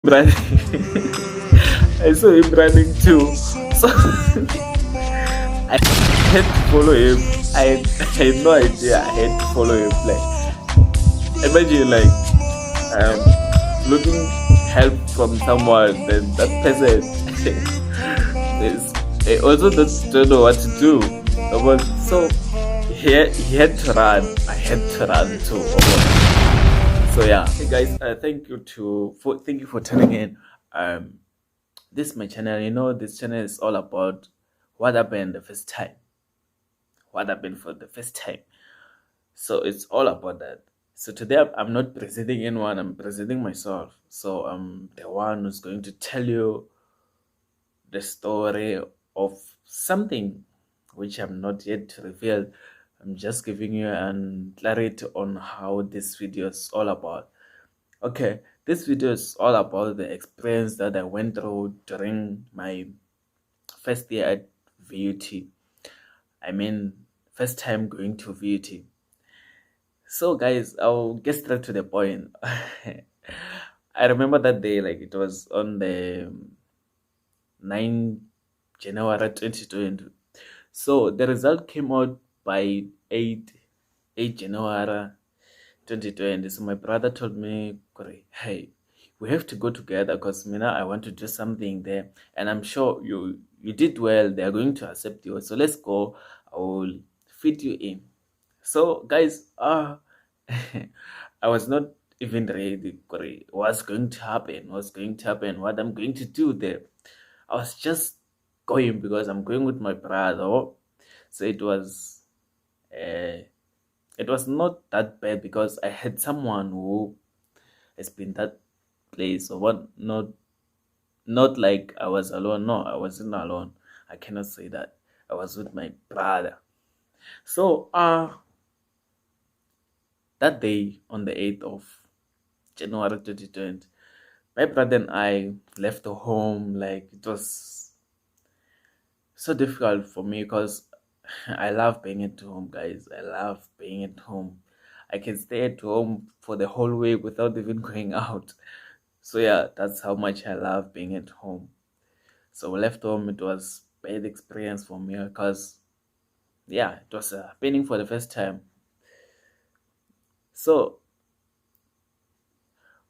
running. I saw him running too. So I had to follow him. I had no idea I had to follow him. Like imagine looking help from someone, then that person is they also don't know what to do. So he had to run. I had to run too. So yeah, hey guys, thank you for tuning in. Um, this is my channel. You know, this channel is all about what happened the first time, what happened for the first time. So it's all about that. So today I'm not presenting anyone. I'm presenting myself. So I'm the one who's going to tell you the story of something which I'm not yet revealed. I'm just giving you an clarity on how this video is all about. Okay, this video is all about the experience that I went through during my first year at VUT. I mean, first time going to VUT. So, guys, I'll get straight to the point. I remember that day, like it was on the 9 January 2020. So the result came out by 8 January 2020. So my brother told me, "Corey, hey, we have to go together because Mina, I want to do something there, and I'm sure you did well. They are going to accept you. So let's go. I will fit you in." So guys, I was not even ready. Corey, what's going to happen? What's going to happen? What I'm going to do there? I was just going because I'm going with my brother. So uh, it was not that bad because I had someone who has been that place or what. Not like I was alone. No, I wasn't alone. I cannot say that. I was with my brother. So that day on the 8th of January 2020, my brother and I left the home. Like it was so difficult for me because I love being at home, guys. I love being at home. I can stay at home for the whole week without even going out. So yeah, that's how much I love being at home. So we left home. It was bad experience for me because yeah, it was happening for the first time. So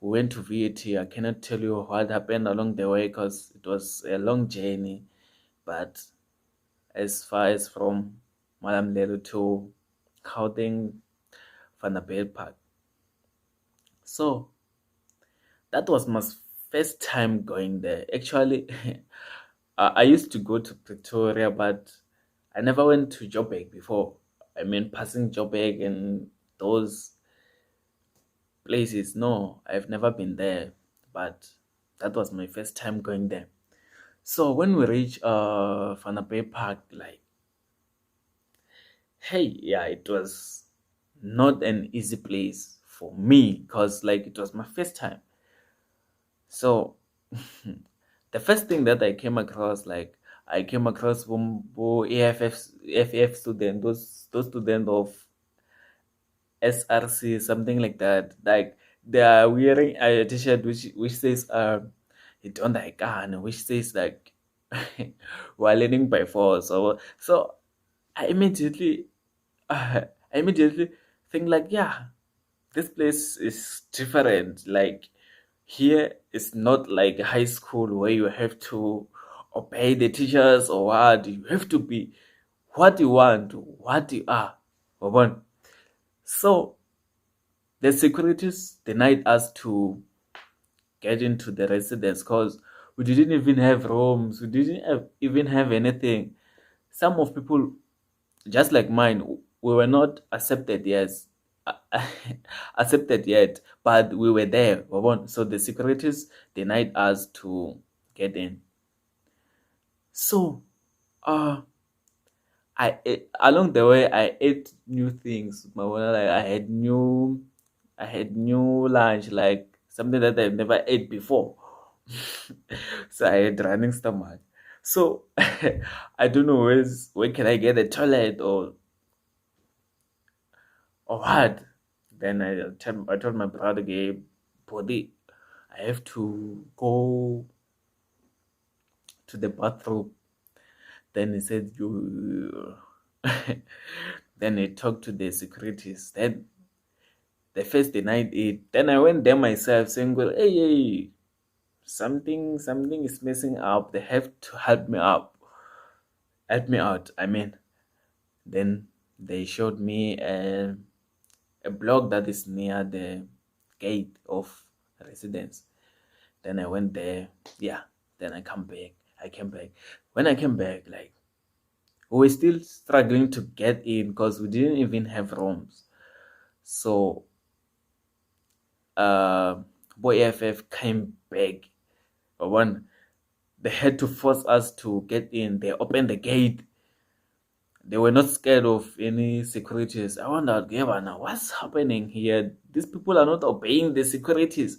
we went to VAT. I cannot tell you what happened along the way because it was a long journey. But as far as from Malamlelo to Gauteng, Vanderbilt Park. So that was my first time going there. Actually, I used to go to Pretoria, but I never went to Joburg before. I mean, passing Joburg and those places. No, I've never been there, but that was my first time going there. So when we reached Vanderbilt Park, like, hey, yeah, it was not an easy place for me because like it was my first time. So the first thing that I came across, like I came across AFF student, those students of SRC, something like that. Like they are wearing a t-shirt which says it on the gun, which says like we're learning by force. So I immediately I immediately think like, yeah, this place is different. Like here is not like high school where you have to obey the teachers or what. You have to be what you want, what you are. Wabona? So the securities denied us to get into the residence because we didn't even have rooms. We didn't even have anything. Some of people just like mine, we were not accepted, yes, accepted yet, but we were there. So the securities denied us to get in. So, along the way I ate new things. Like I had new lunch, like something that I've never ate before. So I had running stomach. So I don't know where can I get a toilet or what? Then I told my brother, "Gabe, body, I have to go to the bathroom. Then he said, you. Then he talked to the securities. Then the first denied it. Then I went there myself saying, well, hey, hey, something is messing up. They have to help me up. Help me out. I mean, then they showed me a block that is near the gate of residence. Then I went there. Yeah. Then I come back. I came back. When I came back, like, we were still struggling to get in because we didn't even have rooms. So boy AFF came back. But when they had to force us to get in, they opened the gate. They were not scared of any securities. I wondered, Governor, what's happening here? These people are not obeying the securities.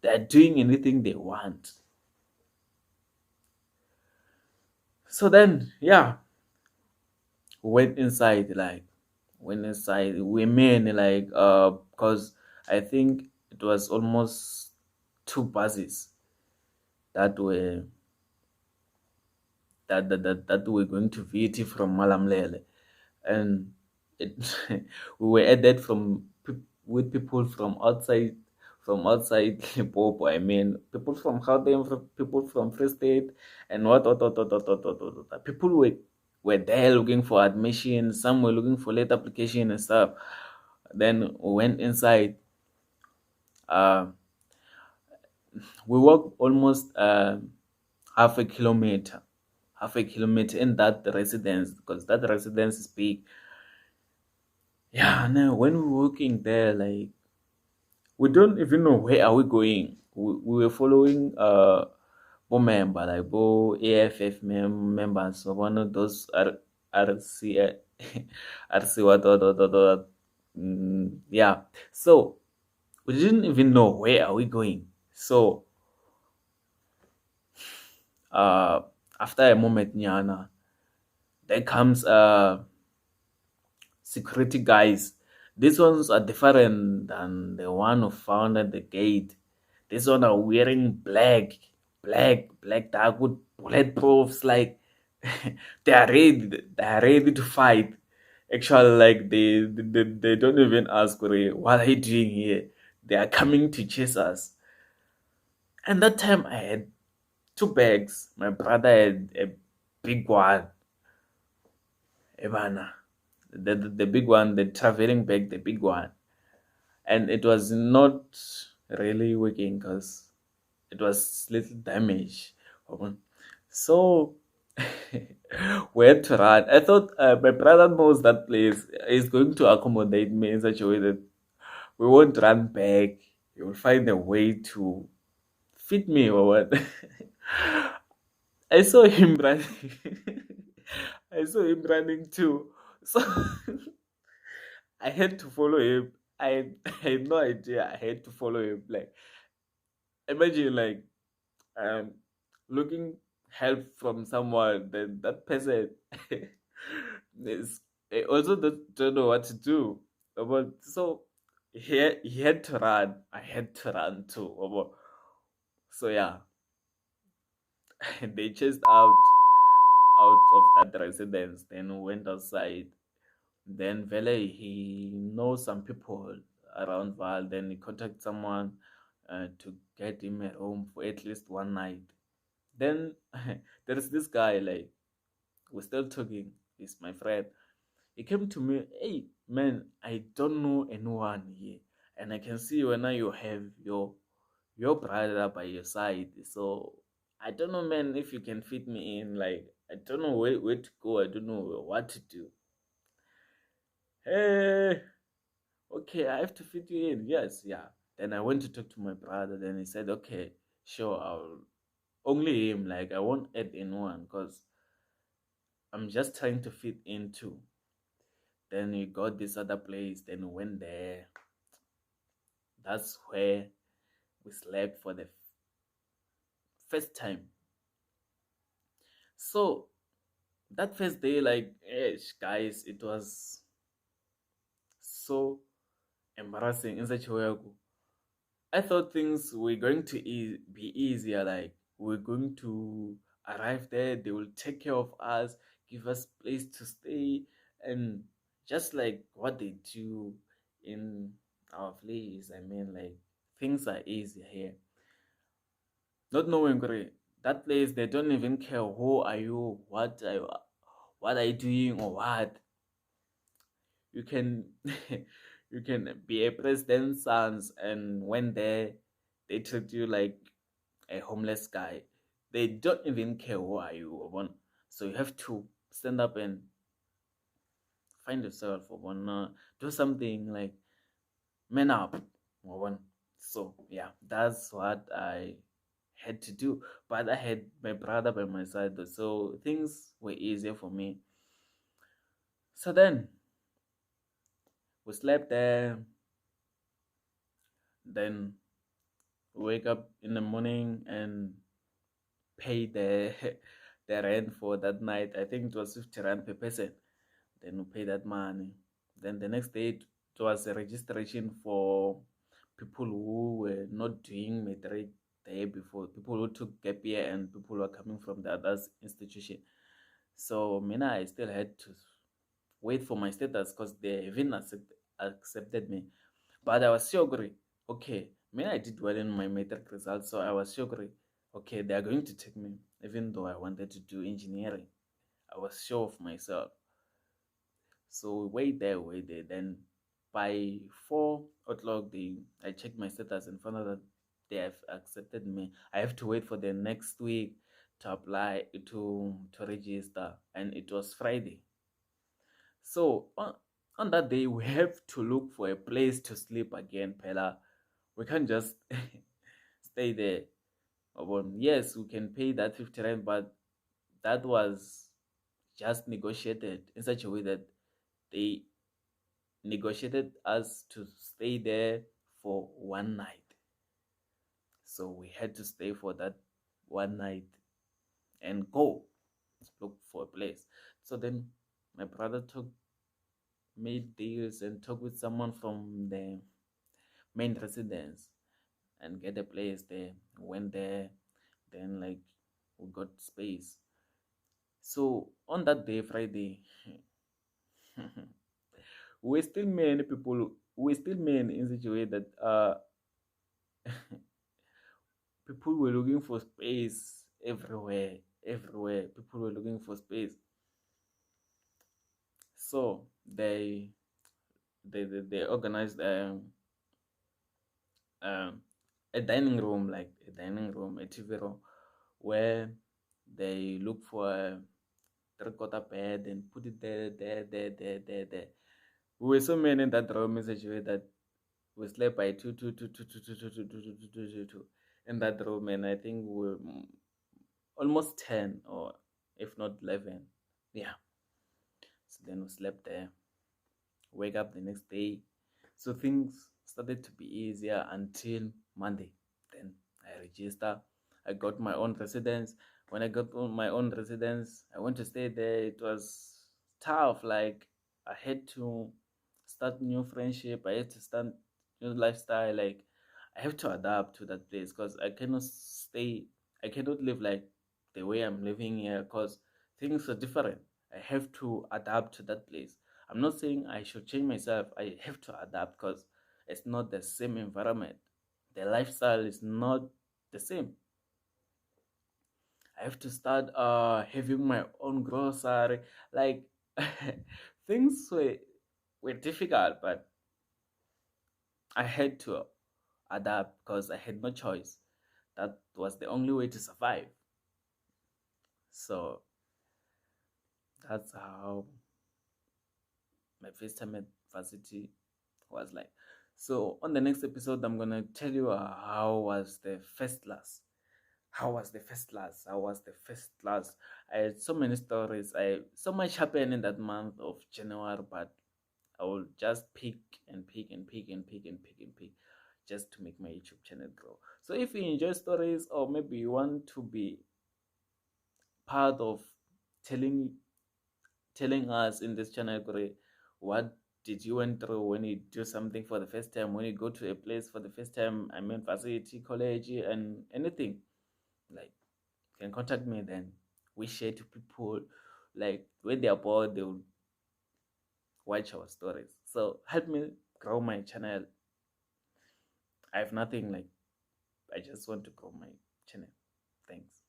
They're doing anything they want. So then, yeah, we went inside, women, like, because I think it was almost two buses that were that were going to VT from Malamlele, and it, we were added with people from outside Limpopo. I mean, people from Gauteng, people from Free State, and what. People were there looking for admission. Some were looking for late application and stuff. Then we went inside. Uh, we walked almost half a kilometer, in that residence, because that residence is big. Yeah, no, when we were walking there, like, we don't even know where are we going. We were following bo member, like bo AFF members, so one of those RC RC what. Yeah. So we didn't even know where are we going. So after a moment, Nyana, there comes security guys. These ones are different than the one who found at the gate. These ones are wearing black dark with bulletproofs. Like, they are ready to fight. Actually, like, they don't even ask, what are you doing here? They are coming to chase us. And that time I had two bags. My brother had a big one. Ebana. The big one, the traveling bag, the big one. And it was not really working because it was little damage. So we had to run. I thought my brother knows that place is going to accommodate me in such a way that we won't run back. He will find a way to feed me or what. I saw him running. I saw him running too. So I had to follow him. I had no idea. I had to follow him. Like, imagine, like, um looking help from someone, then that person is also don't know what to do. But so he had to run. I had to run too. So yeah, they chased out of that residence. Then went outside. Then Vele, he knows some people around Val. Then he contacted someone to get him a room for at least one night. Then there is this guy, like, we're still talking. He's my friend. He came to me, hey man, I don't know anyone here, and I can see when you have your brother by your side. So I don't know, man, if you can fit me in. Like, I don't know where to go. I don't know what to do. Hey, okay, I have to fit you in. Yes, yeah. Then I went to talk to my brother. Then he said, okay, sure, I'll only him. Like, I won't add anyone because I'm just trying to fit into. Then we got this other place. Then we went there. That's where we slept for the first time. So that first day, like, guys, it was so embarrassing in such a way. I thought things were going to be easier. Like we're going to arrive there, they will take care of us, give us place to stay, and just like what they do in our place. I mean, like things are easier here. Not knowing that place, they don't even care who are you, what are you doing, or what you can you can be a president's sons, and when they treat you like a homeless guy. They don't even care who are you, Obon. So you have to stand up and find yourself, Obon. Do something like man up, Obon. So yeah, that's what I had to do. But I had my brother by my side, though, so things were easier for me. So then we slept there. Then wake up in the morning and pay the the rent for that night. I think it was 50 rand per person. Then we pay that money. Then the next day it was a registration for people who were not doing matric the year before, people who took gap year and people who are coming from the other institution. So Mina, I still had to wait for my status because they even accepted me. But I was sure, okay, Mina, I did well in my matric results, so I was sure, okay, they are going to take me, even though I wanted to do engineering. I was sure of myself. So we wait there. Then by 4 o'clock, I checked my status and found out that they have accepted me. I have to wait for the next week to apply to register, and it was Friday. So on that day, we have to look for a place to sleep again, Pella. We can't just stay there. Yes, we can pay that 50 rand, but that was just negotiated in such a way that they negotiated us to stay there for one night. So we had to stay for that one night and go look for a place. So then my brother made deals and talked with someone from the main residence and get a place there. Went there, then like we got space. So on that day, Friday, we still many people. We still many in such a way that people were looking for space everywhere. Everywhere, people were looking for space. So they organized um, a dining room, like a dining room, a TV room, where they look for a three-quarter bed and put it there. We were so many in that room in such a way that we slept by two in that room, and I think we were almost 10 or if not 11. Yeah. So then we slept there, wake up the next day. So things started to be easier until Monday. Then I register. I got my own residence. When I got my own residence, I went to stay there. It was tough. Like I had to start new friendship. I had to start new lifestyle. Like I have to adapt to that place because I cannot stay. I cannot live like the way I'm living here because things are different. I have to adapt to that place. I'm not saying I should change myself. I have to adapt because it's not the same environment. The lifestyle is not the same. I have to start having my own grocery. Like things were difficult, but I had to adapt because I had no choice. That was the only way to survive. So that's how my first time at varsity was like. So on the next episode, I'm gonna tell you how was the first class. How was the first class? How was the first class? I had so many stories. I so much happened in that month of January, but I will just pick and pick and pick and pick and pick and pick just to make my YouTube channel grow. So if you enjoy stories or maybe you want to be part of telling telling us in this channel what did you went through when you do something for the first time, when you go to a place for the first time, I mean varsity, college, and anything. Like, you can contact me then. We share to people. Like, when they are bored, they'll watch our stories. So help me grow my channel. I have nothing, like, I just want to grow my channel. Thanks.